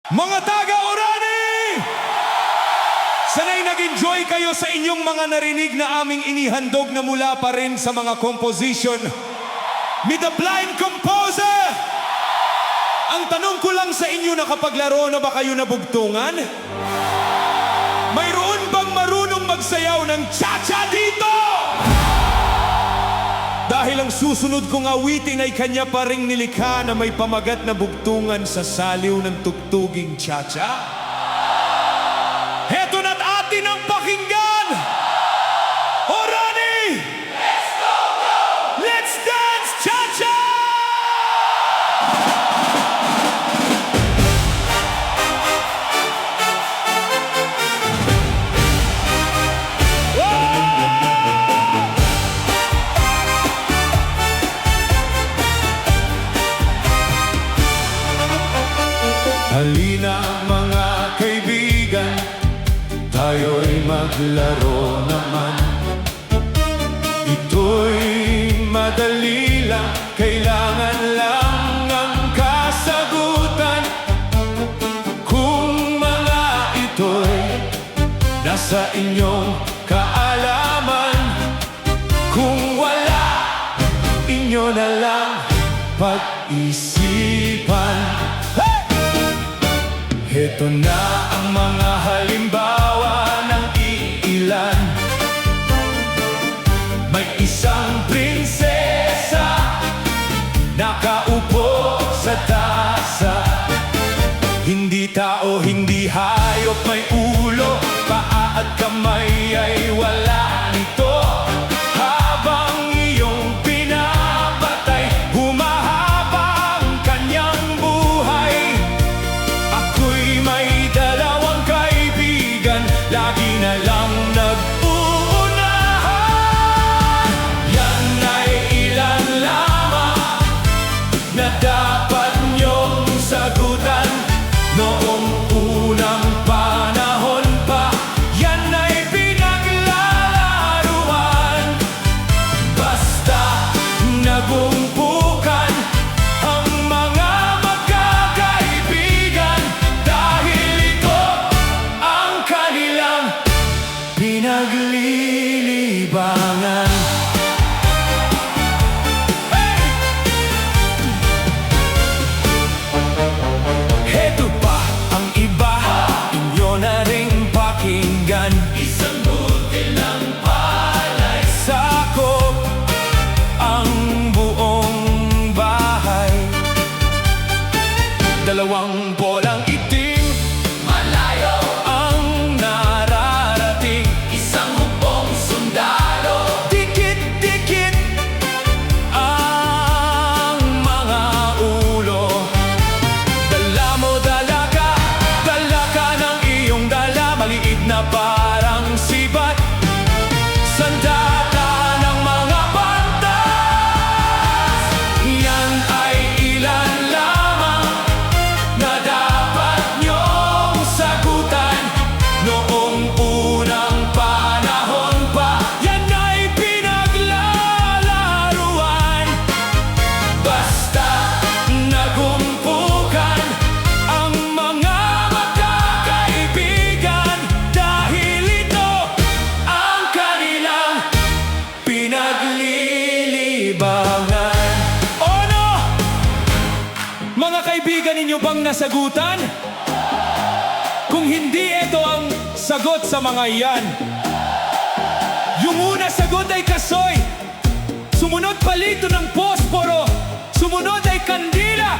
Mga taga-Orani! Sanay nag-enjoy kayo sa inyong mga narinig na aming inihandog na mula pa rin sa mga composition ni The Blind Composer! Ang tanong ko lang sa inyo, nakapaglaro na ba kayo nabugtungan? Mayroon bang marunong magsayaw ng cha-cha dito? Dahil ang susunod kong awitin ay kanya pa ring nilikha na may pamagat na bugtungan sa saliw ng tugtuging cha-cha. Heto na't atin ang pakinggan! Orani! Let's go, go! Let's dance cha-cha! Halina mga kaibigan, tayo'y maglaro naman. Ito'y madali lang, kailangan lang ng kasagutan. Kung mga ito'y nasa inyong kaalaman, kung wala, inyo na lang pag-isipan. Heto na ang mga halimbawa ng iilan. May isang prinsesa nakaupo sa tasa. Hindi tao, hindi hayop, may ulo, paa at kamay ay wala nito. Habang iyong pinapatay, humahaba ang kanyang buhay. Ako'y may dalawang kaibigan, lagi na lang nag-uunahan. Yan ay ilan lamang na dapat niyong sagutan. Noong unang panahon pa, yan ay pinaglalaruan. Basta nagumpukan ang mga magkakaibigan, dahil ito ang kanilang pinaglilibangan. Heto pa ang iba, inyo na ring pakinggan. Isang butil ng palay, sakop ang buong bahay. Dalawang bolang itim, malayo ang nararating. Isang hukbong sundalo, dikit-dikit ang mga ulo. Dala mo dalaga, dala ka ng iyong dala, maliit na parang sibat. Sandata ng mga pantas, yan ay ilan lamang na dapat niyong sagutan. Noong unang panahon pa, yan ay pinaglalaruan. Basta nagumpukan ang mga magkakaibigan, dahil ito ang kanilang pinaglilibangan. Ano? Mga kaibigan ninyo bang nasagutan? Kung hindi, ito ang sagot sa mga iyan. Yung una sagot ay kasoy. Sumunod palito ng posporo. Sumunod ay kandila.